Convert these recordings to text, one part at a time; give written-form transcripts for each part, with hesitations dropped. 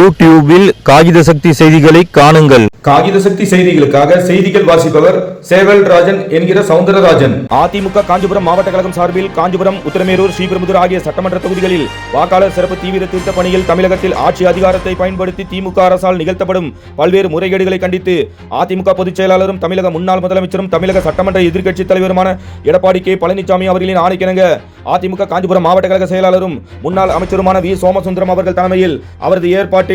யூடியூபில் காகித சக்தி செய்திகளை காணுங்கள். காகித சக்தி செய்திகளுக்காக செய்திகள் வாசிப்பவர் சேவல் ராஜன் என்கிற சவுந்தரராஜன். அதிமுக காஞ்சிபுரம் மாவட்ட கழகம் சார்பில் காஞ்சிபுரம், உத்திரமேரூர், ஸ்ரீபெரும்புதூர் ஆகிய சட்டமன்ற தொகுதிகளில் வாக்காளர் சிறப்பு தீவிர திருத்த பணியில் தமிழகத்தில் ஆட்சி அதிகாரத்தை பயன்படுத்தி திமுக அரசால் நிகழ்த்தப்படும் பல்வேறு முறைகேடுகளை கண்டித்து அதிமுக பொதுச் செயலாளரும் தமிழக முன்னாள் முதலமைச்சரும் தமிழக சட்டமன்ற எதிர்க்கட்சித் தலைவருமான எடப்பாடி கே பழனிசாமி அவர்களின் ஆணைக்கிணங்க அதிமுக காஞ்சிபுரம் மாவட்ட கழக செயலாளரும் முன்னாள் அமைச்சருமான வி சோமசுந்தரம் அவர்கள் தலைமையில் அவரது ஏற்பாட்டில்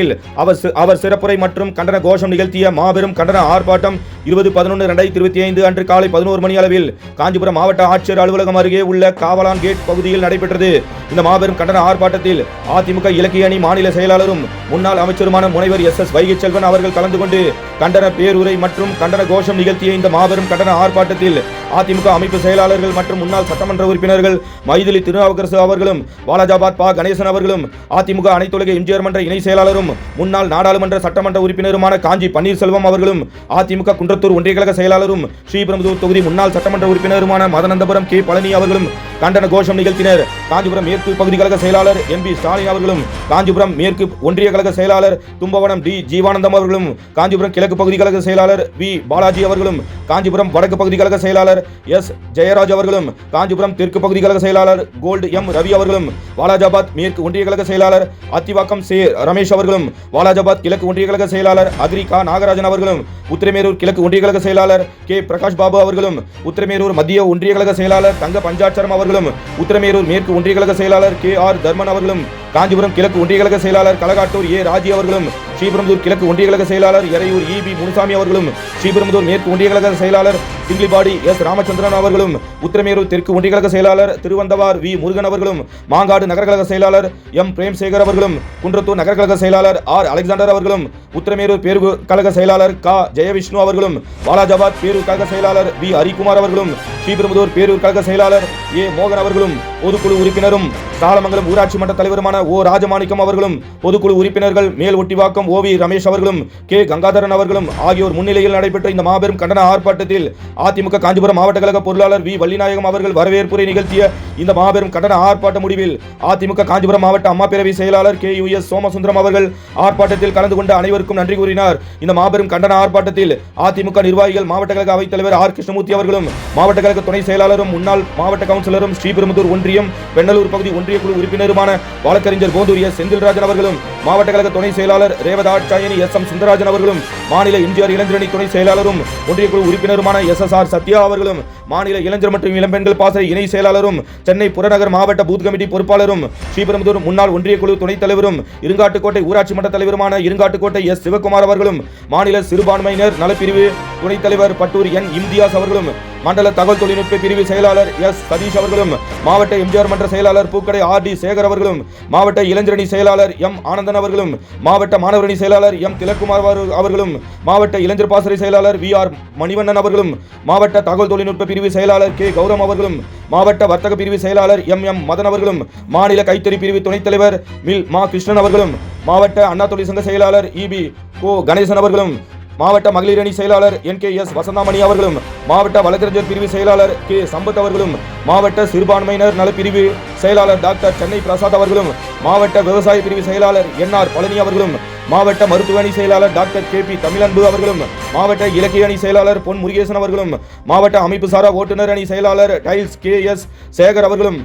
அவர் சிறப்புரை மற்றும் கண்டன கோஷம் நிகழ்த்திய மாபெரும் கண்டன ஆர்ப்பாட்டம் 20/11/2025 அன்று காலை 11 மணி அளவில் காஞ்சிபுரம் மாவட்ட ஆட்சியர் அலுவலகம் அருகே உள்ள காவலான் கேட் பகுதியில் நடைபெற்றது. இந்த மாபெரும் கண்டன ஆர்ப்பாட்டத்தில் அதிமுக இலக்கிய அணி மாநில செயலாளரும் முன்னாள் அமைச்சருமான முனைவர் SS வைகைச்செல்வன் அவர்கள் கலந்து கொண்டு கண்டன பேருரை மற்றும் கண்டன கோஷம் நிகழ்த்திய இந்த மாபெரும் கண்டன ஆர்ப்பாட்டத்தில் அதிமுக அமைப்பு செயலாளர்கள் மற்றும் முன்னாள் சட்டமன்ற உறுப்பினர்கள் மைதிலி திருநாவுக்கரசு அவர்களும், வாலாஜாபாத் பா கணேசன் அவர்களும், அதிமுக அனைத்துலக எம்ஜிஆர் மன்ற இணை செயலாளரும் முன்னாள் நாடாளுமன்ற சட்டமன்ற உறுப்பினருமான காஞ்சி பன்னீர்செல்வம் அவர்களும், அதிமுக குன்றத்தூர் ஒன்றிய கழக செயலாளரும் ஸ்ரீபெரும்புதூர் தொகுதி முன்னாள் சட்டமன்ற உறுப்பினருமான மதனந்தபுரம் கே பழனி அவர்களும் கண்டன கோஷம் நிகழ்த்தினர். காஞ்சிபுரம் மேற்கு பகுதி கழக செயலாளர் NB ஸ்டாலின் அவர்களும், காஞ்சிபுரம் மேற்கு ஒன்றிய கழக செயலாளர் தும்பவனம் D ஜீவானந்தம் அவர்களும், காஞ்சிபுரம் கிழக்கு பகுதி கழக செயலாளர் V பாலாஜி அவர்களும், காஞ்சிபுரம் வடக்கு பகுதி கழக செயலாளர் S ஜெயராஜ் அவர்களும், காஞ்சிபுரம் தெற்கு பகுதி கழக செயலாளர் கோல்டு M ரவி அவர்களும், வாலாஜாபாத் மேற்கு ஒன்றிய கழக செயலாளர் அத்திவாக்கம் சே ரமேஷ் அவர்களும், வாலாஜாபாத் கிழக்கு ஒன்றிய கழக செயலாளர் அக்ரி கா நாகராஜன் அவர்களும், உத்திரமேரூர் கிழக்கு ஒன்றிய கழக செயலாளர் K பிரகாஷ் பாபு அவர்களும், உத்திரமேரூர் மத்திய ஒன்றிய கழக செயலாளர் தங்க பஞ்சாட்சரம் அவர்களும், உத்திரமேரூர் மேற்கு ஒன்றிய கழக செயலாளர் KR தர்மன் அவர்களும், காஞ்சிபுரம் கிழக்கு ஒன்றிய கழக செயலாளர் கலகாட்டூர் A ராஜி அவர்களும், ஸ்ரீபெரும்புதூர் கிழக்கு ஒன்றிய கழக செயலாளர் எறையூர் EB முனுசாமி அவர்களும், ஸ்ரீபெரும்புதூர் மேற்கு ஒன்றிய கழக செயலாளர் சிங்கிளிபாடி S ராமச்சந்திரன் அவர்களும், உத்திரமேரூர் தெற்கு ஒன்றிய கழக செயலாளர் திருவந்தவார் V முருகன் அவர்களும், மாங்காடு நகரகழக செயலாளர் M பிரேம்சேகர் அவர்களும், குன்றத்தூர் நகரகழக செயலாளர் R அலெக்சாண்டர் அவர்களும், உத்திரமேரூர் பேரூர் கழக செயலாளர் K ஜெயவிஷ்ணு அவர்களும், வாலாஜாபாத் பேரூர் கழக செயலாளர் V ஹரிகுமார் அவர்களும், ஸ்ரீபெரும்புதூர் பேரூர் கழக செயலாளர் A மோகன் அவர்களும், பொதுக்குழு உறுப்பினரும் சாலமங்கலம் ஊராட்சி மன்ற தலைவருமான O ராஜமாணிக்கம் அவர்களும், பொதுக்குழு உறுப்பினர்கள் மேல் ஒட்டிவாக்கம் OV ரமேஷ் அவர்களும், K கங்காதரன் அவர்களும் ஆகியோர் முன்னிலையில் நடைபெற்ற இந்த மாபெரும் கண்டன ஆர்ப்பாட்டத்தில் அதிமுக காஞ்சிபுரம் மாவட்ட கழக பொருளாளர் V வள்ளிநாயகம் அவர்கள் வரவேற்புரை நிகழ்த்திய இந்த மாபெரும் கண்டன ஆர்ப்பாட்ட முடிவில் அதிமுக காஞ்சிபுரம் மாவட்ட அம்மா பேரவை செயலாளர் KUS சோமசுந்தரம் அவர்கள் ஆர்ப்பாட்டத்தில் கலந்து கொண்ட அனைவருக்கும் நன்றி கூறினார். இந்த மாபெரும் கண்டன ஆர்ப்பாட்டத்தில் அதிமுக நிர்வாகிகள் மாவட்ட கழக அவைத்தலைவர் R கிருஷ்ணமூர்த்தி அவர்களும், மாவட்ட கழக துணை செயலாளரும் முன்னாள் மாவட்ட கவுன்சிலரும் ஸ்ரீபெரும்புதூர் ஒன்றியம் வெண்ணலூர் பகுதி ஒன்றிய குழு உறுப்பினருமான வழக்கறிஞர் கோந்தூர் S செந்தில்ராஜன் அவர்களும், மாவட்ட கழக துணை செயலாளர் ரேவதாட்சாயணி SM சுந்தரராஜன் அவர்களும், மாநில எம்ஜிஆர் இளைஞரணி துணை செயலாளரும் ஒன்றிய குழு உறுப்பினருமான SSR சத்யா அவர்களும், மாநில இளைஞர் மற்றும் இளம்பெண்கள் பாசறை இணை செயலாளரும் சென்னை புறநகர் மாவட்ட பூத் கமிட்டி பொறுப்பாளரும் ஸ்ரீபெரும்புதூர் முன்னாள் ஒன்றிய குழு துணைத் தலைவரும் இருங்காட்டுக்கோட்டை ஊராட்சி மன்ற தலைவருமான இருங்காட்டுக்கோட்டை S சிவகுமார் அவர்களும், மாநில சிறுபான்மையினர் நலப்பிரிவு துணைத் தலைவர் பட்டூர் N இம்தியாஸ் அவர்களும், மண்டல தகவல் தொழில்நுட்ப பிரிவு செயலாளர் S சதீஷ் அவர்களும், மாவட்ட எம்ஜிஆர் மன்ற செயலாளர் பூக்கடை RD சேகர் அவர்களும், மாவட்ட இளைஞரணி செயலாளர் M ஆனந்தன் அவர்களும், மாவட்ட மாணவரணி செயலாளர் M திலக்குமார் அவர்களும், மாவட்ட இளைஞர் பாசறை செயலாளர் VR மணிவண்ணன் அவர்களும், மாவட்ட தகவல் தொழில்நுட்ப பிரிவு செயலாளர் K கௌரம் அவர்களும், மாவட்ட வர்த்தக பிரிவு செயலாளர் MM மதன் அவர்களும், மாநில கைத்தறி பிரிவு துணைத் தலைவர் மில் மா கிருஷ்ணன் அவர்களும், மாவட்ட அண்ணா தொழிற்சங்க செயலாளர் EB கோ கணேசன் அவர்களும், மாவட்ட மகளிர் அணி செயலாளர் NKS வசந்தாமணி அவர்களும், மாவட்ட வழக்கறிஞர் பிரிவு செயலாளர் K சம்பத் அவர்களும், மாவட்ட சிறுபான்மையினர் நலப்பிரிவு செயலாளர் டாக்டர் சென்னை பிரசாத் அவர்களும், மாவட்ட விவசாய பிரிவு செயலாளர் NR பழனி அவர்களும், மாவட்ட மருத்துவ அணி செயலாளர் டாக்டர் KP தமிழன்பு அவர்களும், மாவட்ட இலக்கிய அணி செயலாளர் பொன் முருகேசன் அவர்களும், மாவட்ட அமைப்பு சாரா ஓட்டுநர் அணி செயலாளர் டைல்ஸ் KS சேகர் அவர்களும்,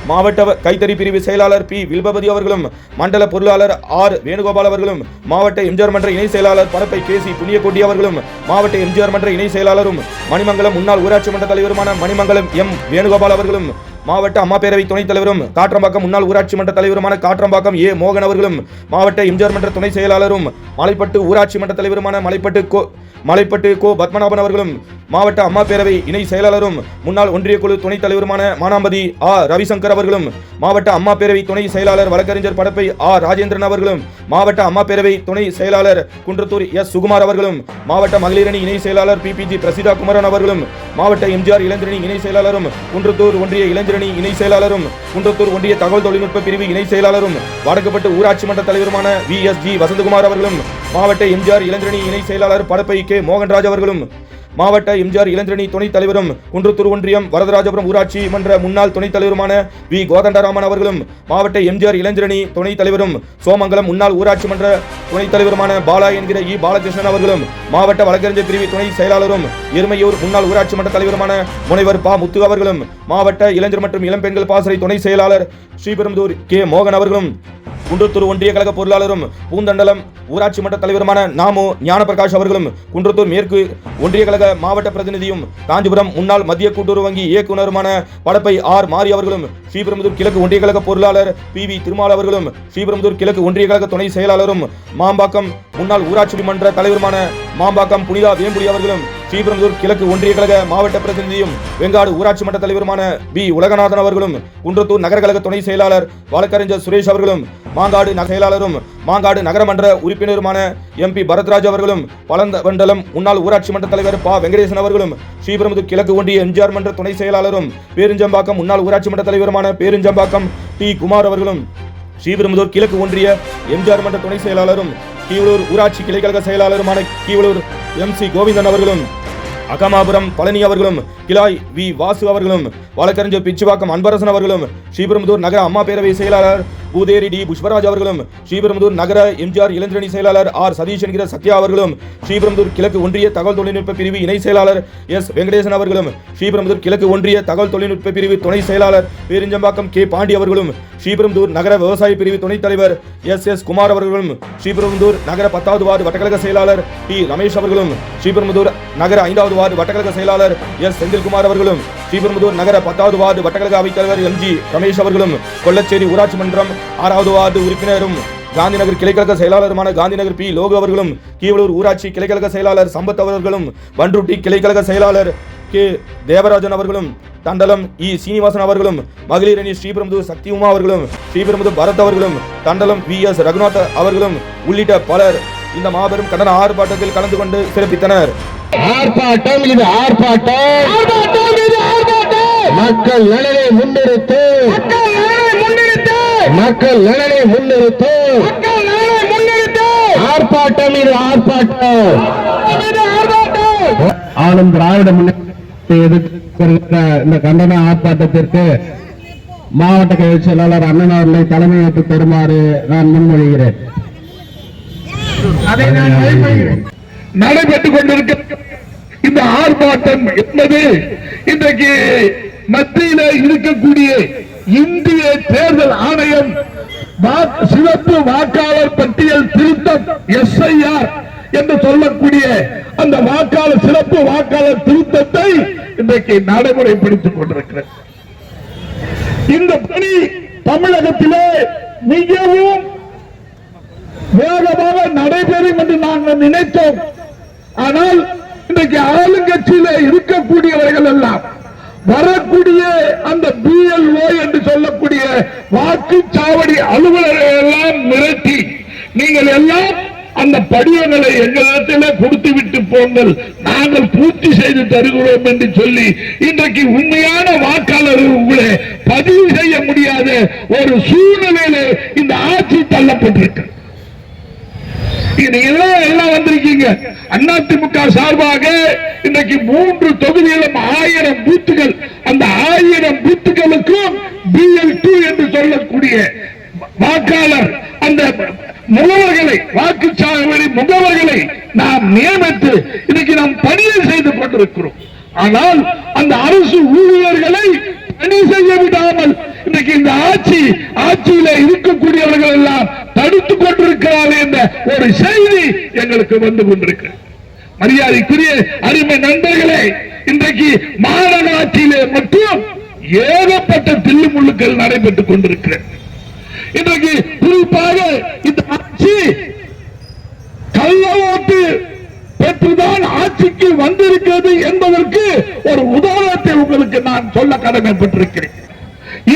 மாவட்ட கைத்தறி பிரிவு செயலாளர் P வில்பபதி அவர்களும், மண்டல பொருளாளர் R வேணுகோபால் அவர்களும், மாவட்ட எம்ஜிஆர் மன்ற இணை செயலாளர் பரப்பை KC புண்ணியக்கோட்டி அவர்களும், மாவட்ட எம்ஜிஆர் மன்ற இணை செயலாளரும் மணிமங்கலம் முன்னாள் ஊராட்சி மன்ற தலைவருமான மணிமங்கலம் M வேணுகோபால் அவர்களும், மாவட்ட அம்மா பேரவை துணைத் தலைவரும் காற்றம்பாக்கம் முன்னாள் ஊராட்சி மன்ற தலைவருமான காற்றம்பாக்கம் A மோகன் அவர்களும், மாவட்ட எம்ஜிஆர் மன்ற துணை செயலாளரும் மலைப்பட்டு ஊராட்சி மன்ற தலைவருமான மலைப்பட்டு கோ பத்மநாபன் அவர்களும், மாவட்ட அம்மா பேரவை இணை செயலாளரும் முன்னாள் ஒன்றிய குழு துணைத் தலைவருமான மானாம்பதி R ரவிசங்கர் அவர்களும், மாவட்ட அம்மா பேரவை துணை செயலாளர் வழக்கறிஞர் படப்பை R ராஜேந்திரன் அவர்களும், மாவட்ட அம்மா பேரவை துணை செயலாளர் குன்றத்தூர் S சுகுமார் அவர்களும், மாவட்ட மகளிர் அணி இணை செயலாளர் PPG பிரசிதா குமரன் அவர்களும், மாவட்ட எம்ஜிஆர் இளைஞரணி இணை செயலாளரும் குன்றத்தூர் ஒன்றிய இளைஞரணி இணை செயலாளரும் குன்றத்தூர் ஒன்றிய தகவல் தொழில்நுட்ப பிரிவு இணை செயலாளரும் வடக்குப்பட்டு ஊராட்சி மன்ற தலைவருமான VSG வசந்தகுமார் அவர்களும், மாவட்ட எம்ஜிஆர் இளைஞரணி இணை செயலாளர் படப்பை K மோகன்ராஜ் அவர்களும், மாவட்ட எம்ஜிஆர் இளைஞரணி துணைத் தலைவரும் குன்றத்தூர் ஒன்றியம் வரதராஜபுரம் ஊராட்சி மன்ற முன்னாள் துணைத் தலைவருமான வி கோதண்டராமன் அவர்களும், மாவட்ட எம்ஜிஆர் இளைஞரணி துணைத் தலைவரும் சோமங்கலம் முன்னாள் ஊராட்சி மன்ற துணைத் தலைவருமான பாலா என்கிற இ பாலகிருஷ்ணன் அவர்களும், மாவட்ட வழக்கறிஞர் பிரிவு துணை செயலாளரும் எருமையூர் முன்னாள் ஊராட்சி மன்ற தலைவருமான முனைவர் பா முத்து அவர்களும், மாவட்ட இளைஞர் மற்றும் இளம்பெண்கள் பாசறை துணை செயலாளர் ஸ்ரீபெரும்புதூர் கே மோகன் அவர்களும், குன்றத்தூர் ஒன்றிய கழக பொருளாளரும் பூந்தண்டலம் ஊராட்சி மன்ற தலைவருமான நாமு ஞானபிரகாஷ் அவர்களும், குன்றத்தூர் மேற்கு ஒன்றிய கழக மாவட்ட பிரதிநிதியும் காஞ்சிபுரம் முன்னாள் மத்திய கூட்டுறவு வங்கி இயக்குநருமான படப்பை ஆர் மாரி அவர்களும், ஸ்ரீபெரும்புதூர் கிழக்கு ஒன்றிய கழக பொருளாளர் பி வி திருமால் அவர்களும், ஸ்ரீபெரும்புதூர் கிழக்கு ஒன்றிய கழக துணை செயலாளரும் மாம்பாக்கம் முன்னாள் ஊராட்சி மன்ற தலைவருமான மாம்பாக்கம் புனிதா வேம்புடி அவர்களும், ஸ்ரீபெரும்புதூர் கிழக்கு ஒன்றிய கழக மாவட்ட பிரதிநிதியும் வெங்காடு ஊராட்சி மன்ற தலைவருமான பி உலகநாதன் அவர்களும், குன்றத்தூர் நகர கழக துணை செயலாளர் வழக்கறிஞர் சுரேஷ் அவர்களும், மாங்காடு செயலாளரும் மாங்காடு நகரமன்ற உறுப்பினருமான எம்பி பரத்ராஜ் அவர்களும், பழந்தமண்டலம் முன்னாள் ஊராட்சி மன்ற தலைவர் பா வெங்கடேசன் அவர்களும், ஸ்ரீபெரும்புதூர் கிழக்கு ஒன்றிய எம்ஜிஆர் மன்ற துணை செயலாளரும் பேருஞ்சம்பாக்கம் முன்னாள் ஊராட்சி மன்ற தலைவருமான பேருஞ்சம்பாக்கம் டி குமார் அவர்களும், ஸ்ரீபெரும்புதூர் கிழக்கு ஒன்றிய எம்ஜிஆர் மன்ற துணை செயலாளரும் கீவளூர் ஊராட்சி கிளைக்கழக செயலாளருமான கீவளூர் MC கோவிந்தன் அவர்களும், அகமாபுரம் பழனி அவர்களும், கிளாய் வி வாசு அவர்களும், வழக்கறிஞர் பிச்சுவாக்கம் அன்பரசன் அவர்களும், ஸ்ரீபெரும்புதூர் நகர அம்மா பேரவை செயலாளர் பூதேரி டி புஷ்பராஜ் அவர்களும், ஸ்ரீபெரும்புதூர் நகர எம்ஜிஆர் இளைஞரணி செயலாளர் ஆர் சதீஷ் என்கிற சத்யா அவர்களும், ஸ்ரீபெரும்புதூர் கிழக்கு ஒன்றிய தகவல் தொழில்நுட்ப பிரிவு இணை செயலாளர் எஸ் வெங்கடேசன் அவர்களும், ஸ்ரீபெரும்புதூர் கிழக்கு ஒன்றிய தகவல் தொழில்நுட்ப பிரிவு துணை செயலாளர் பேரிஞ்சம்பாக்கம் கே பாண்டி அவர்களும், ஸ்ரீபெரும்புதூர் நகர விவசாய பிரிவு துணைத் தலைவர் எஸ் குமார் அவர்களும், ஸ்ரீபெரும்புதூர் நகர 10வது வார்டு வட்டக்கழக செயலாளர் டி ரமேஷ் அவர்களும், ஸ்ரீபெரும்புதூர் நகர 5வது வார்டு வட்டக்கழக செயலாளர் எஸ் செந்தில்குமார் அவர்களும், ஸ்ரீபெரும்புதூர் நகர 10வது வார்டு வட்டக்கழக அவைத்தலைவர் MG ரமேஷ் அவர்களும், கொல்லச்சேரி ஊராட்சி மன்றம் 6வது வார்டு உறுப்பினரும் காந்திநகர் கிளைக்கழக செயலாளருமான காந்திநகர் பி லோகு அவர்களும், கீவளூர் ஊராட்சி கிளைக்கழக செயலாளர் சம்பத் அவர்களும், பன்ருட்டி கிளைக்கழக செயலாளர் கே தேவராஜன் அவர்களும், தண்டலம் இ சீனிவாசன் அவர்களும், மகளிர் அணி ஸ்ரீபெரும்புதூர் சக்தி உமா அவர்களும், ஸ்ரீபெரும்புதூர் பரத் அவர்களும், தண்டலம் VS ரகுநாத் அவர்களும் உள்ளிட்ட பலர் இந்த மாபெரும் கண்டன ஆர்ப்பாட்டத்தில் கலந்து கொண்டு சிறப்பித்தனர். ஆர்ப்பாட்டம் இது ஆர்ப்பாட்டம், மக்கள் நலனை முன்னிறுத்து, மக்கள் நலனை முன்னிறுத்து, ஆர்ப்பாட்டம் இது ஆர்ப்பாட்டம். ஆளும் திராவிட முன்னேற்றத்தை எதிர்க்கிற இந்த கண்டன ஆர்ப்பாட்டத்திற்கு மாவட்ட கழக செயலாளர் அண்ணன் அவர்களை தலைமையேற்று தருமாறு நான் முன்மொழிகிறேன். நடைபெற்றுக் கொண்டிருக்க இந்த ஆர்ப்பாட்டம் என்பது இன்றைக்கு மத்தியில இருக்கக்கூடிய இந்திய தேர்தல் ஆணையம் சிறப்பு வாக்காளர் பட்டியல் திருத்தம் SIR என்று சொல்லக்கூடிய அந்த வாக்காளர் சிறப்பு வாக்காளர் திருத்தத்தை இன்றைக்கு நடைமுறைப்படுத்திக் கொண்டிருக்கிறது. இந்த பணி தமிழகத்திலே மிகவும் வேகமாக நடைபெறும் என்று நாங்கள் நினைத்தோம். ஆனால் இன்றைக்கு ஆளுங்கட்சியில இருக்கக்கூடியவர்கள் எல்லாம் வரக்கூடிய அந்த BLO என்று சொல்லக்கூடிய வாக்குச்சாவடி அலுவலர்களை எல்லாம் மிரட்டி, நீங்கள் எல்லாம் அந்த படிவங்களை எங்களிடத்தில் கொடுத்து விட்டு போங்கள், நாங்கள் பூர்த்தி செய்து தருகிறோம் என்று சொல்லி இன்றைக்கு உண்மையான வாக்காளர்கள் உங்களை பதிவு செய்ய முடியாத ஒரு சூழ்நிலையில இந்த ஆட்சி தள்ளப்பட்டிருக்கு. எல்லாம் வந்திருக்கீங்க. அதிமுக சார்பாக இன்றைக்கு 3 தொகுதிகளும் 1000 பூத்துகள், அந்த 1000 பூத்துகளுக்கும் BL2 என்று சொல்லக்கூடிய வாக்காளர் அந்த முகவர்களை, வாக்குச்சாவடி முகவர்களை நாம் நியமித்து இன்னைக்கு நாம் பணியை செய்து கொண்டிருக்கிறோம். ஆனால் அந்த அரசு ஊழியர்களை பணி செய்ய விடாமல் இன்றைக்கு இந்த ஆட்சியில இருக்கக்கூடியவர்கள் எல்லாம் தடுத்துக் கொண்டிருக்கிறார்கள் என்ற ஒரு செய்தி எங்களுக்கு வந்து கொண்டிருக்கிறது. மரியாதைக்குரிய அருமை நண்பர்களே, இன்றைக்கு மாநகராட்சியிலே மட்டும் ஏகப்பட்ட தில்லுமுள்ளுக்கள் நடைபெற்றுக் கொண்டிருக்கிறது. இன்றைக்கு குறிப்பாக இந்த ஆட்சி கள்ள ஓட்டு பெற்றுதான் ஆட்சிக்கு வந்திருக்கிறது என்பதற்கு ஒரு உதாரணத்தை உங்களுக்கு நான் சொல்ல கடமைப்பட்டிருக்கிறேன்.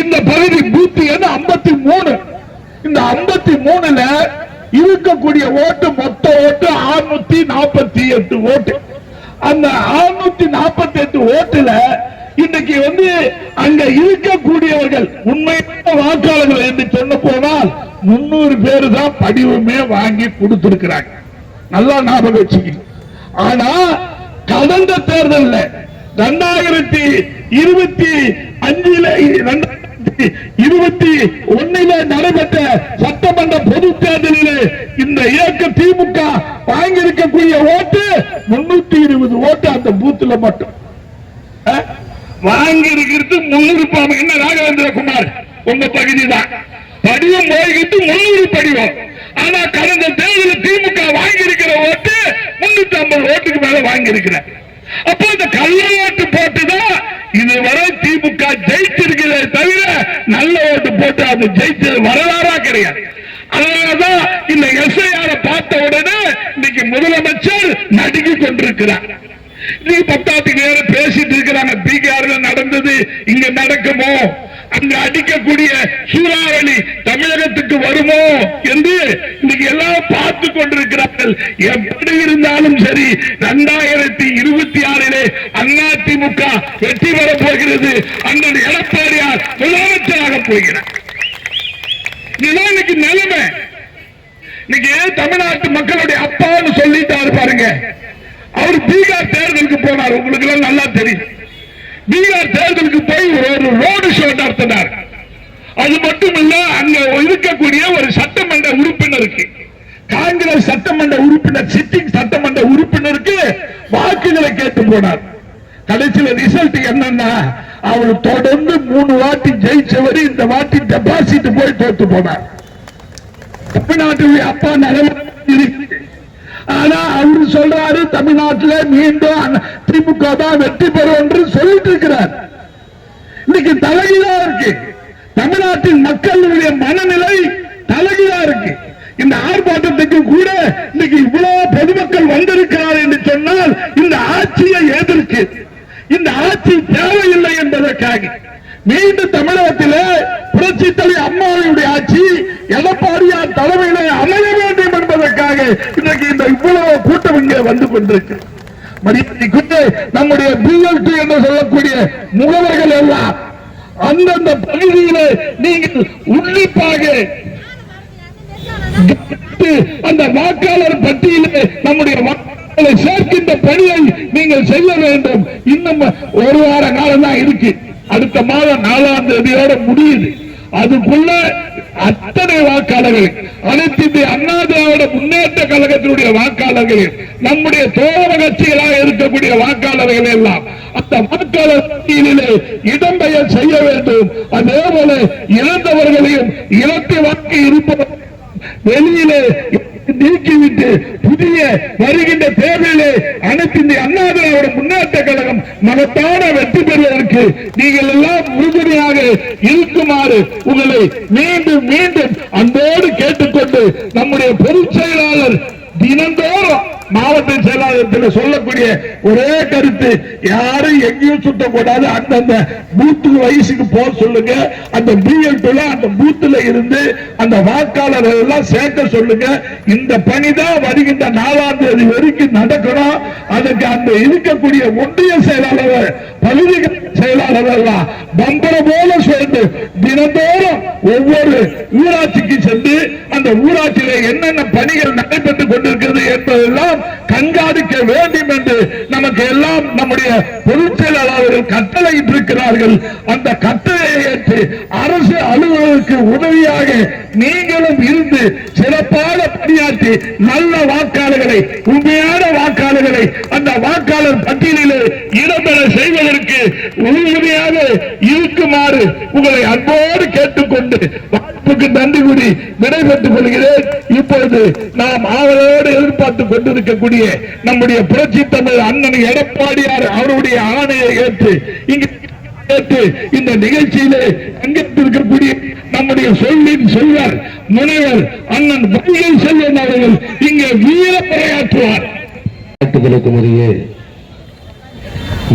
இந்த பகுதி பூத்து 53. இந்த 53ல இருக்கக்கூடிய ஓட்டு, மொத்த ஓட்டு 648 ஓட்டு. அந்த 648 ஓட்டுல இன்னைக்கு அங்க இருக்கக்கூடியவர்கள் உண்மையான வாக்காளர்கள் என்று சொன்ன போனால் 300 பேரு தான் படிவமே வாங்கி கொடுத்திருக்கிறாங்க. நல்லா ஞாபகம் வச்சுக்கணும். ஆனா கடந்த தேர்தலில் 2025 நடைபெற்ற சட்டமன்ற பொது தேர்தலில் இந்த இயக்க திமுக வாங்கி இருக்கக்கூடிய ஓட்டு 320 ஓட்டு அந்த பூத்துல மட்டும் வாங்கி இருக்கிறது 300. என்ன ராகவேந்திரகுமார் உங்க பகுதி தான் படிவம் போய்கிட்டு 300 படிவம். ஆனா கடந்த தேர்தலில் திமுக வாங்கி இருக்கிற ஓட்டு 350 ஓட்டுக்கு மேல வாங்கி இருக்கிற. அப்போ இந்த கள்ள ஓட்டு போட்டுதான் இதுவரை திமுக ஜெயிச்சிருக்கிறதே தவிர நல்ல ஓட்டு போட்டு அது ஜெயிச்சது வரலாறா கிடையாது. அதனாலதான் இந்த எஸ்ஐஆர் பார்த்த உடனே இன்னைக்கு முதலமைச்சர் நடுங்கி கொண்டிருக்கிறார். இன்னைக்கு 10 நேரம் பேசிட்டு இருக்கிறாங்க, பீகார்ல நடந்தது இங்க நடக்குமோ, அங்க அடிக்கக்கூடிய சூறாவளி தமிழகத்துக்கு வருமோ என்று இன்னைக்கு எல்லாம் பார்த்து கொண்டிருக்கிறார்கள். எப்படி இருந்தாலும் சரி 2026 அதிமுக வெற்றி பெற போகிறது. அண்ணன் எடப்பாடியார் முதலமைச்சராக போகிறார். இதுதான் இன்னைக்கு நிலைமை. இன்னைக்கு தமிழ்நாட்டு மக்களுடைய அப்பான்னு சொல்லிட்டாரு பாருங்க. அவர் பீகார் தேர்தலுக்கு போனார், உங்களுக்கு எல்லாம் நல்லா தெரியும். பீகார் தேர்தலுக்கு போய் ஒரு ரோடு ஷோ நடத்தினார். அது மட்டுமல்ல, அங்க இருக்கக்கூடிய ஒரு சட்டமன்ற உறுப்பினருக்கு, காங்கிரஸ் சட்டமன்ற உறுப்பினர், சிட்டிங் சட்டமன்ற உறுப்பினருக்கு வாக்குகளை கேட்டு போனார். கடைசியில் ரிசல்ட் என்னன்னா, அவர் தொடர்ந்து 3 வாட்டி ஜெயிச்சவர் இந்த வாட்டி டெபாசிட் போய் தோத்து போனார். தமிழ்நாட்டுடைய அப்பா நிலைமை இருக்கு. ஆனா அவரு சொல்றாரு தமிழ்நாட்டில் மீண்டும் திமுக தான் வெற்றி பெறும் என்று சொல்லிட்டு இருக்கிறார். இன்னைக்கு தலைகீழா இருக்கு. தமிழ்நாட்டின் மக்களுடைய மனநிலை தலைகீழா இருக்கு. இந்த ஆர்ப்பாட்டத்துக்கு கூட இன்னைக்கு இவ்வளவு பொதுமக்கள் வந்திருக்கிறார் என்று சொன்னால் இந்த ஆட்சியை எதிர்க்கு, இந்த ஆட்சி தேவையில்லை என்பதற்காக மீண்டும் தமிழகத்திலே புரட்சி தலைவி அம்மாவுடைய ஆட்சி எடப்பாடியார் தலைமையிலே அமைய வேண்டும் என்பதற்காக இன்றைக்கு இந்த இவ்வளவு கூட்டம் இங்கே வந்து கொண்டிருக்கு. நம்முடைய BLT என்று சொல்லக்கூடிய முகவர்கள் எல்லாம் அந்தந்த பகுதியிலே நீங்கள் உன்னிப்பாக அந்த வாக்காளர் பட்டியலே நம்முடைய வாக்காளர்களை சேர்க்கின்ற பணியை நீங்கள் செய்ய வேண்டும். இன்னும் 1 வார காலம் தான் இருக்கு. அடுத்த மாதம் 4ஆம் தேதியோட முடியுது. அதுக்குள்ள அத்தனை வாக்காளர்கள், அனைத்து இந்திய அண்ணா திராவிட முன்னேற்ற கழகத்தினுடைய வாக்காளர்கள், நம்முடைய தோழ கட்சிகளாக இருக்கக்கூடிய வாக்காளர்கள் எல்லாம் அந்த வாக்காளர் பட்டியலிலே இடம்பெயர் செய்ய வேண்டும். அதே போல இறந்தவர்களையும் இரட்டை வாக்கு இருப்பவர்கள் வெளியிலே நீக்கிவிட்டு புதிய வருகின்ற தேர்தலிலே அனைத்து இந்திய அண்ணா திராவிட முன்னேற்ற கழகம் மகத்தான வெற்றி பெறுவதற்கு நீங்கள் எல்லாம் உறுதுணையாக இருக்குமாறு உங்களை மீண்டும் மீண்டும் அன்போடு கேட்டுக்கொண்டு நம்முடைய பொதுச் செயலாளர் தினந்தோறும் மாவட்ட செயலாளர்கள் சொல்லக்கூடிய ஒரே கருத்து, யாரும் எங்கேயும் சுத்தக்கூடாது, அந்தந்த பூத்து வயசுக்கு போக சொல்லுங்க. அந்த BLT அந்த பூத்துல இருந்து அந்த வாக்காளர்கள் எல்லாம் சேர்க்க சொல்லுங்க. இந்த பணிதான் வருகின்ற 4ஆம் தேதி வரைக்கும் நடக்கணும். அதுக்கு அந்த இருக்கக்கூடிய ஒன்றிய செயலாளர், பகுதி செயலாளர் எல்லாம் பம்பர போல சேர்ந்து தினந்தோறும் ஒவ்வொரு ஊராட்சிக்கு சென்று அந்த ஊராட்சியில என்னென்ன பணிகள் நடைபெற்றுக் கொண்டிருக்கிறது என்பதெல்லாம் கண்காணிக்க வேண்டும் என்று நமக்கு எல்லாம் நம்முடைய பொதுச் செயலாளர்கள் கட்டளையிட்டிருக்கிறார்கள். அந்த கட்டளையை ஏற்று அரசு அலுவலருக்கு உதவியாக நீங்களும் இருந்து சிறப்பாக பணியாற்றி நல்ல வாக்காளர்களை, உண்மையான வாக்காளர்களை அந்த வாக்காளர் பட்டியலில் இடம்பெற செய்வதற்கு உறுதுணையாக இருக்குமாறு உங்களை அன்போடு கேட்டுக்கொண்டு வாய்ப்புக்கு நன்றி கூறி விடைபெற்றுக் கொள்கிறேன். இப்பொழுது நாம் ஆவலோடு எதிர்பார்த்துக் கொண்டிருக்கக்கூடிய நம்முடைய புரட்சி தமிழ் அண்ணன் எடப்பாடியார் அவருடைய ஆணையை ஏற்று இந்த நிகழ்ச்சியிலே பங்கேற்றிருக்கக்கூடிய நம்முடைய சொல்லின் செல்வர் முனைவர் அண்ணன் வைகை செல்வன் அவர்கள் இங்கே வீரப்படையாற்றுவார்.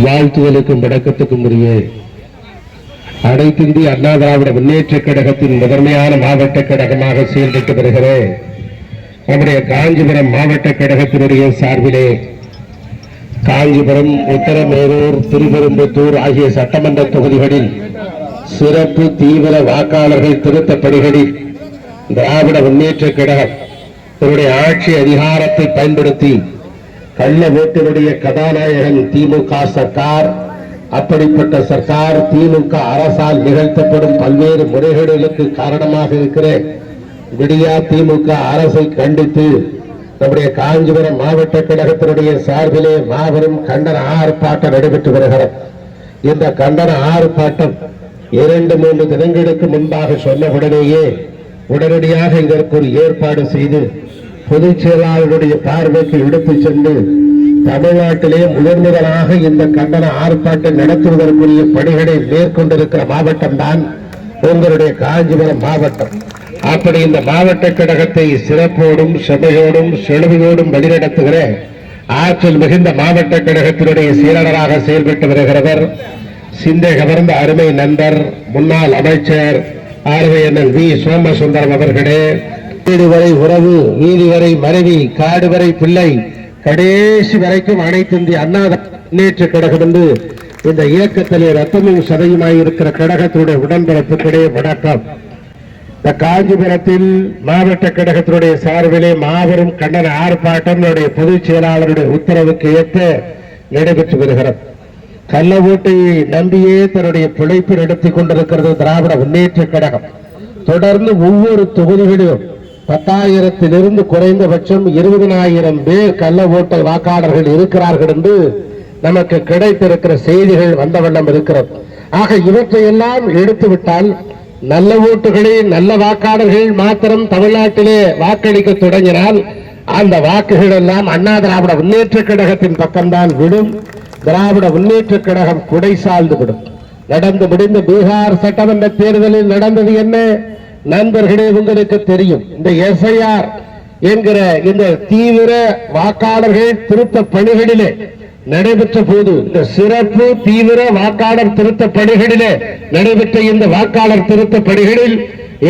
வாழ்த்துதலுக்கும் வணக்கத்துக்கும் உரிய அனைத்து இந்திய அண்ணா திராவிட முன்னேற்ற கழகத்தின் முதன்மையான மாவட்ட கழகமாக செயல்பட்டு வருகிற நம்முடைய காஞ்சிபுரம் மாவட்ட கழகத்தினுடைய சார்பிலே காஞ்சிபுரம், உத்தரமேரூர், திருப்பெரும்புத்தூர் ஆகிய சட்டமன்ற தொகுதிகளில் சிறப்பு தீவிர வாக்காளர்கள் திருத்த பணிகளில் திராவிட முன்னேற்ற கழகம் தன்னுடைய ஆட்சி அதிகாரத்தை பயன்படுத்தி கள்ள ஓட்டினுடைய கதாநாயகன் திமுக சர்க்கார். அப்படிப்பட்ட சர்க்கார் திமுக அரசால் நிகழ்த்தப்படும் பல்வேறு முறைகேடுகளுக்கு காரணமாக இருக்கிற விடியா திமுக அரசை கண்டித்து நம்முடைய காஞ்சிபுரம் மாவட்ட கழகத்தினுடைய சார்பிலே மாபெரும் கண்டன ஆர்ப்பாட்டம் நடைபெற்று வருகிறது. இந்த கண்டன ஆர்ப்பாட்டம் 2-3 தினங்களுக்கு முன்பாக சொன்னவுடனேயே உடனடியாக இதற்கு ஒரு ஏற்பாடு செய்து பொதுச் செயலாளருடைய பார்வைக்கு எடுத்துச் சென்று தமிழ்நாட்டிலே முதன்முதலாக இந்த கண்டன ஆர்ப்பாட்டம் நடத்துவதற்குரிய பணிகளை மேற்கொண்டிருக்கிற மாவட்டம் தான் உங்களுடைய காஞ்சிபுரம் மாவட்டம். அப்படி இந்த மாவட்ட கழகத்தை சிறப்போடும் செமையோடும் செழுமையோடும் வழிநடத்துகிற ஆற்றல் மிகுந்த மாவட்ட கழகத்தினுடைய செயலாளராக செயல்பட்டு வருகிறவர் சிந்தை கவர்ந்த அருமை நண்பர் முன்னாள் அமைச்சர் ஆர்வையண்ணன் வி சோமசுந்தரம் அவர்களே. வீடு வரை உறவு, வீதி வரை மனைவி, காடு வரை பிள்ளை, கடைசி வரைக்கும் அனைத்து இந்திய அண்ணா முன்னேற்ற கழகம் என்று இந்த இயக்கத்திலே ரத்தமும் சதையுமாய் இருக்கிற கழகத்தினுடைய உடன்பிறப்புக்கிடையே வணக்கம். இந்த காஞ்சிபுரத்தில் மாவட்ட கழகத்தினுடைய சார்பிலே மாபெரும் கண்டன ஆர்ப்பாட்டம் பொதுச் செயலாளருடைய உத்தரவுக்கு ஏற்ப நடைபெற்று வருகிறது. கள்ள ஓட்டை நம்பியே தன்னுடைய பிழைப்பு நடத்திக் கொண்டிருக்கிறது திராவிட முன்னேற்ற கழகம். தொடர்ந்து ஒவ்வொரு தொகுதிகளிலும் 10,000 குறைந்தபட்சம் 20,000 பேர் கள்ள ஓட்டை வாக்காளர்கள் இருக்கிறார்கள் என்று நமக்கு கிடைத்திருக்கிற செய்திகள் வந்த வண்ணம் இருக்கிறது. ஆக இவற்றையெல்லாம் எடுத்துவிட்டால் நல்ல ஓட்டுகளை நல்ல வாக்காளர்கள் மாத்திரம் தமிழ்நாட்டிலே வாக்களிக்க தொடங்கினால் அந்த வாக்குகள் எல்லாம் அண்ணா திராவிட முன்னேற்ற கழகத்தின் பக்கம்தான் விடும். திராவிட முன்னேற்ற கழகம் குடை சார்ந்து விடும். நடந்து முடிந்த பீகார் சட்டமன்ற தேர்தலில் நடந்தது என்ன நண்பர்களே உங்களுக்கு தெரியும். இந்த எஸ்ஐஆர் என்கிற இந்த தீவிர வாக்காளர்கள் திருத்த பணிகளிலே நடைபெற்ற போது, இந்த சிறப்பு தீவிர வாக்காளர் திருத்த பணிகளிலே நடைபெற்ற இந்த வாக்காளர் திருத்த பணிகளில்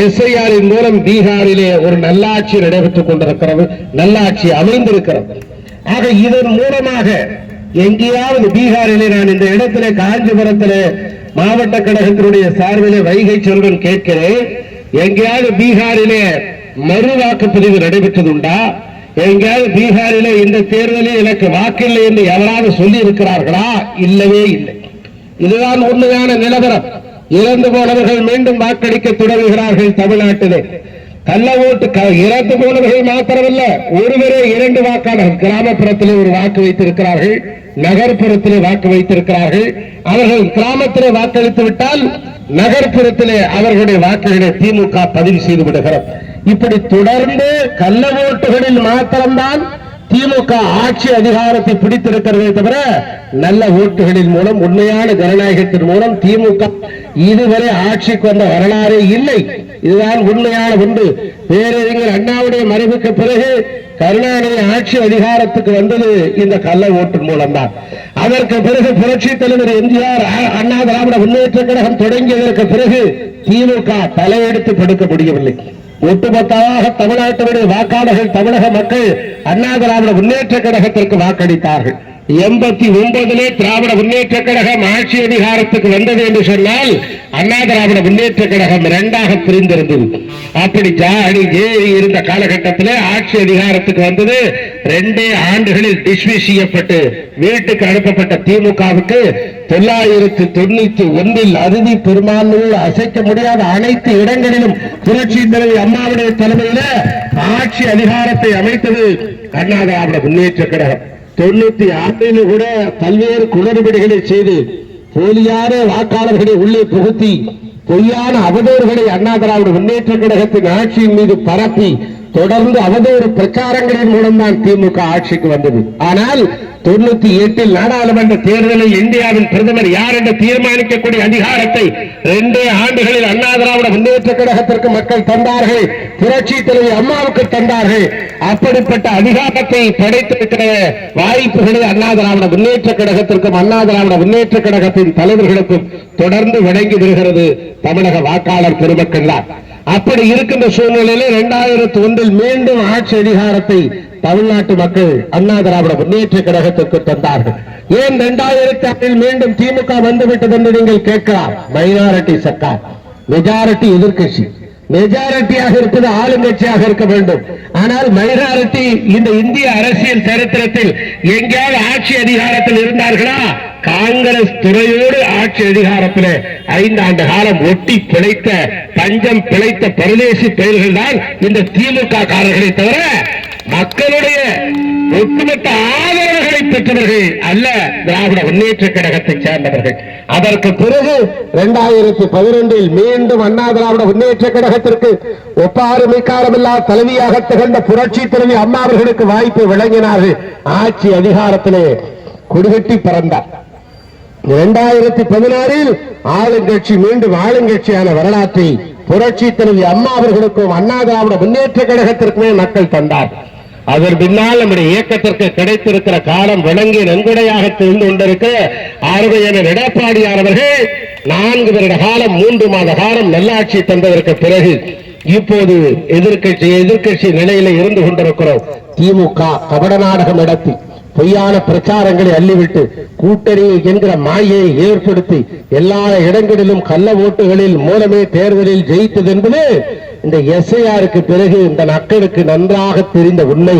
எஸ்ஐஆரின் மூலம் பீகாரிலே ஒரு நல்லாட்சி நடைபெற்றுக் கொண்டிருக்கிறது, நல்லாட்சி அமைந்திருக்கிறது. ஆக இதன் மூலமாக எங்கேயாவது பீகாரிலே, நான் இந்த இடத்திலே காஞ்சிபுரத்திலே மாவட்ட கழகத்தினுடைய சார்பிலே வைகை செல்வன் கேட்கிறேன், எங்கேயாவது பீகாரிலே மறு வாக்குப்பதிவு நடைபெற்றதுண்டா? எங்கேயாவது பீகாரிலே இந்த தேர்தலில் எனக்கு வாக்கில்லை என்று எவராவது சொல்லி இருக்கிறார்களா? இல்லவே இல்லை. இதுதான் உண்மையான நிலவரம். இறந்து போனவர்கள் மீண்டும் வாக்களிக்க தொடங்குகிறார்கள் தமிழ்நாட்டிலே. கள்ள ஓட்டு இறந்து போனவர்கள் மாத்திரமல்ல, ஒருவரே 2 வாக்காளர் கிராமப்புறத்திலே ஒரு வாக்கு வைத்திருக்கிறார்கள், நகர்ப்புறத்திலே வாக்கு வைத்திருக்கிறார்கள். அவர்கள் கிராமத்திலே வாக்களித்து விட்டால் நகர்ப்புறத்திலே அவர்களுடைய வாக்குகளை திமுக பதிவு செய்து விடுகிறது. இப்படி தொடர்ந்து கள்ள ஓட்டுகளில் மாத்திரம்தான் திமுக ஆட்சி அதிகாரத்தை பிடித்திருக்கிறதே தவிர நல்ல ஓட்டுகளின் மூலம், உண்மையான ஜனநாயகத்தின் மூலம் திமுக இதுவரை ஆட்சிக்கு வந்த வரலாறே இல்லை. இதுதான் உண்மையான ஒன்று. பேரறிஞர் அண்ணாவுடைய மறைவுக்கு பிறகு கருணாநிதி ஆட்சி அதிகாரத்துக்கு வந்தது இந்த கள்ள ஓட்டின் மூலம்தான். அதற்கு பிறகு புரட்சி தலைவர் எம்ஜிஆர் அண்ணா திராவிட முன்னேற்ற கழகம் தொடங்கியதற்கு பிறகு திமுக தலையெடுத்து படுக்க முடியவில்லை. ஒட்டுமொத்தமாக தமிழ்நாட்டினுடைய வாக்காளர்கள், தமிழக மக்கள் அண்ணா திராவிட முன்னேற்ற கழகத்திற்கு வாக்களித்தார்கள். 89 திராவிட முன்னேற்ற கழகம் ஆட்சி அதிகாரத்துக்கு வந்தது என்று சொன்னால் அண்ணா திராவிட முன்னேற்ற கழகம் 2ஆக பிரிந்திருந்தது. அப்படி ஜாடி ஜேரி இருந்த காலகட்டத்தில் ஆட்சி அதிகாரத்துக்கு வந்தது. 2 ஆண்டுகளில் டிஸ்மிஸ் செய்யப்பட்டு வீட்டுக்கு அனுப்பப்பட்ட திமுகவுக்கு 991 அறுதி பெரும்பான்மையில் அசைக்க முடியாத அனைத்து இடங்களிலும் புரட்சி தலைவி அம்மாவுடைய தலைமையில ஆட்சி அதிகாரத்தை அமைத்தது அண்ணா திராவிட முன்னேற்ற கழகம். 96 கூட பல்வேறு குளறுபடிகளை செய்து போலியான வாக்காளர்களை உள்ளே புகுத்தி பொய்யான அவதூறுகளை அண்ணா திராவிட முன்னேற்ற கழகத்தின் ஆட்சியின் மீது பரப்பி தொடர்ந்து அவதூறு பிரச்சாரங்களின் மூலம்தான் திமுக ஆட்சிக்கு வந்தது. ஆனால் 98 நாடாளுமன்ற தேர்தலில் இந்தியாவின் பிரதமர் யார் என்று தீர்மானிக்கக்கூடிய அதிகாரத்தை 2 ஆண்டுகளில் அண்ணா திராவிட முன்னேற்ற கழகத்திற்கு மக்கள் தந்தார்கள், புரட்சி தலைவி அம்மாவுக்கு தந்தார்கள். அப்படிப்பட்ட அதிகாரத்தை படைத்திருக்கிற வாய்ப்புகளை அண்ணா திராவிட முன்னேற்ற கழகத்திற்கும் அண்ணா திராவிட முன்னேற்ற கழகத்தின் தலைவர்களுக்கும் தொடர்ந்து வழங்கி வருகிறது தமிழக வாக்காளர் பெருமக்கள் தான். அப்படி இருக்கின்ற சூழ்நிலையில 2001 மீண்டும் ஆட்சி அதிகாரத்தை தமிழ்நாட்டு மக்கள் அண்ணா திராவிட முன்னேற்ற கழகத்திற்கு தந்தார்கள். ஏன் 2006 மீண்டும் திமுக வந்துவிட்டது என்று நீங்கள் கேட்கலாம். மைனாரிட்டி சர்க்கார், மெஜாரிட்டி எதிர்கட்சி. மெஜாரிட்டியாக இருப்பது ஆளுங்கட்சியாக இருக்க வேண்டும். ஆனால் மைனாரிட்டி இந்த இந்திய அரசியல் சரித்திரத்தில் எங்கேயாவது ஆட்சி அதிகாரத்தில் இருந்தார்களா? காங்கிரஸ் துறையோடு ஆட்சி அதிகாரத்தில் 5 ஆண்டு காலம் ஒட்டி பிழைத்த பஞ்சம் பிழைத்த பரதேசி பெயர்கள் தான் இந்த திமுக காரர்களை தவிர மக்களுடைய ஒட்டுமொத்த ஆதரவுகளை பெற்றவர்கள் அல்ல திராவிட முன்னேற்ற கழகத்தை சேர்ந்தவர்கள். அதற்கு பிறகு 2012 மீண்டும் அண்ணா திராவிட முன்னேற்ற கழகத்திற்கு ஒப்பாறு மிக்காரமில்லா தலைவியாக திகழ்ந்த புரட்சி தலைவி அம்மா அவர்களுக்கு வாய்ப்பு வழங்கினார்கள். ஆட்சி அதிகாரத்திலே குடிகட்டி பறந்தார். 2016 ஆளுங்கட்சி மீண்டும் ஆளுங்கட்சியான வரலாற்றை புரட்சி தலைவி அம்மா அவர்களுக்கும் அண்ணா திராவிட முன்னேற்ற கழகத்திற்குமே மக்கள் தந்தார். அதன் பின்னால் நம்முடைய இயக்கத்திற்கு கிடைத்திருக்கிற காலம் விளங்கிய நன்கொடையாக தெரிந்து கொண்டிருக்கிற ஆர்வையர் எடப்பாடியார் அவர்கள் 4 வருட காலம் 3 மாத காலம் நல்லாட்சி தந்ததற்கு பிறகு இப்போது எதிர்க்கட்சி நிலையில இருந்து கொண்டிருக்கிறோம். திமுக கபட நாடகம் நடத்தி பொய்யான பிரச்சாரங்களை அள்ளிவிட்டு கூட்டணி என்கிற மாயை ஏற்படுத்தி எல்லா இடங்களிலும் கள்ள ஓட்டுகளில் மூலமே தேர்தலில் ஜெயித்தது என்பது இந்த எஸ்ஐஆருக்கு பிறகு இந்த மக்களுக்கு நன்றாக தெரிந்த உண்மை.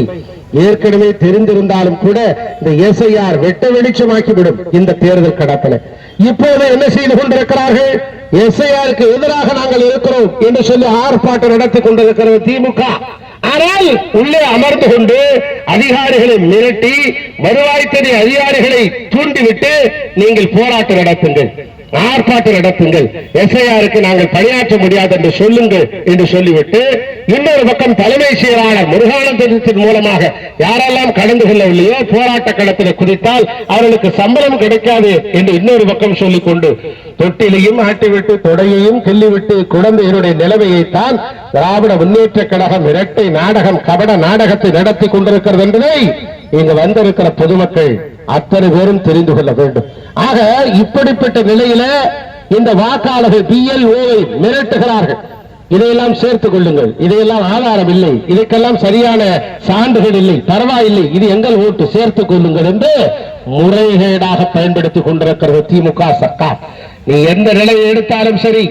ஏற்கனவே தெரிந்திருந்தாலும் கூட இந்த எஸ்ஐஆர் வெட்ட வெளிச்சமாக்கிவிடும் இந்த தேர்தல் கடத்தலை. இப்போது என்ன செய்து கொண்டிருக்கிறார்கள்? எஸ்ஐஆருக்கு எதிராக நாங்கள் இருக்கிறோம் என்று சொல்லி ஆர்ப்பாட்டம் நடத்தி கொண்டிருக்கிறது திமுக. ஆனால் உள்ளே அமர்ந்து கொண்டு அதிகாரிகளை மிரட்டி வருவாய்த்துறை அதிகாரிகளை தூண்டிவிட்டு நீங்கள் போராட்டம் நடத்துங்கள், ஆர்ப்பாட்டம் நடத்துங்கள், எஸ்ஐஆருக்கு நாங்கள் பணியாற்ற முடியாது என்று சொல்லுங்கள் என்று சொல்லிவிட்டு இன்னொரு பக்கம் தலைமை செயலாளர் முருகானந்தத்தின் மூலமாக யாரெல்லாம் கடந்து கொள்ளவில்லையோ போராட்ட களத்தில் குறித்தால் அவர்களுக்கு சம்பளம் கிடைக்காது என்று இன்னொரு பக்கம் சொல்லிக் கொண்டு தொட்டிலையும் ஆட்டிவிட்டு தொடையையும் கிள்ளிவிட்டு குழந்தைகளுடைய நிலைமையைத்தான் திராவிட முன்னேற்ற கழகம் இரட்டை நாடகம் கபட நாடகத்தை நடத்தி கொண்டிருக்கிறது என்பதை இங்கு வந்திருக்கிற பொதுமக்கள் அத்தனை பேரும் தெரிந்து கொள்ள வேண்டும். ஆக இப்படிப்பட்ட நிலையில இந்த வாக்காளர்கள் BLO-வை மிரட்டுகிறார்கள். இதையெல்லாம் சேர்த்துக் கொள்ளுங்கள், இதையெல்லாம் ஆதாரம் இல்லை, இதற்கெல்லாம் சரியான சான்றுகள் இல்லை, பரவாயில்லை, இது எங்கள் ஓட்டு, சேர்த்துக் கொள்ளுங்கள் என்று முறைகேடாக பயன்படுத்திக் கொண்டிருக்கிறது திமுக சர்க்கார். நீ எந்த நிலையை எடுத்தாலும் சரி,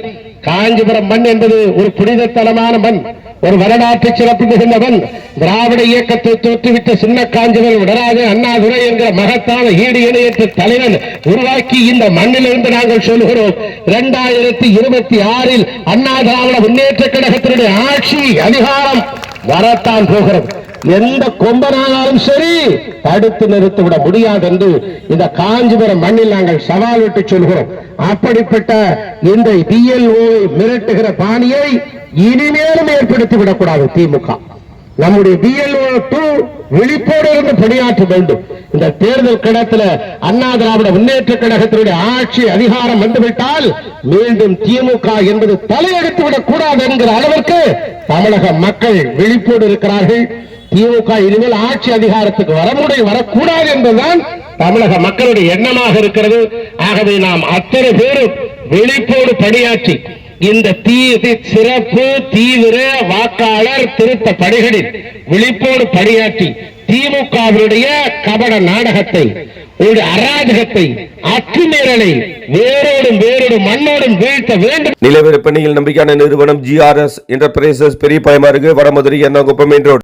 காஞ்சிபுரம் மண் என்பது ஒரு புனித தலமான மண், ஒரு வரலாற்று சிறப்பு மிகுந்த மண். திராவிட இயக்கத்தை தோற்றுவித்த சின்ன காஞ்சிபுரம் நடராஜன் அண்ணாதுரை என்கிற மகத்தான ஈடு இணையற்ற தலைவன் உருவாக்கி இந்த மண்ணிலிருந்து நாங்கள் சொல்கிறோம் 2026 அண்ணா திராவிட முன்னேற்ற கழகத்தினுடைய ஆட்சி அதிகாரம் வரத்தான் போகிறது. எந்த கொம்பனாலும் சரி தடுத்து நிறுத்திவிட முடியாது என்று இந்த காஞ்சிபுரம் மண்ணில் நாங்கள் சவால் விட்டு சொல்கிறோம். அப்படிப்பட்ட இந்த BLO-வை மிரட்டுகிற பாணியை இனிமேலும் ஏற்படுத்திவிடக் கூடாது திமுக. நம்முடைய BLO2 விழிப்போடு இருந்து பணியாற்ற வேண்டும். இந்த தேர்தல் கடத்தில் அண்ணா திராவிட முன்னேற்ற கழகத்தினுடைய ஆட்சி அதிகாரம் வந்துவிட்டால் மீண்டும் திமுக என்பது தலையெடுத்து விடக் கூடாது என்கிற அளவிற்கு தமிழக மக்கள் விழிப்போடு இருக்கிறார்கள். திமுக இனிமேல் ஆட்சி அதிகாரத்துக்கு வரக்கூடாது என்பதுதான் தமிழக மக்களுடைய எண்ணமாக இருக்கிறது. ஆகவே நாம் அத்தனை பேரும் விழிப்போடு பணியாற்றி இந்த சிறப்பு தீவிர வாக்காளர் திருத்த பணிகளில் விழிப்போடு பணியாற்றி திமுகவினுடைய கபட நாடகத்தை, ஒரு அராஜகத்தை, அத்துமீறலை வேரோடும் மண்ணோடும் வீழ்த்த வேண்டும். நிலவிற்பனையில் நம்பிக்கையான நிறுவனம் GRS என்டர்பிரைசஸ் பெரிய பயமாறு வடமதுரை எர்ணாகுப்பம் மெயின் ரோடு.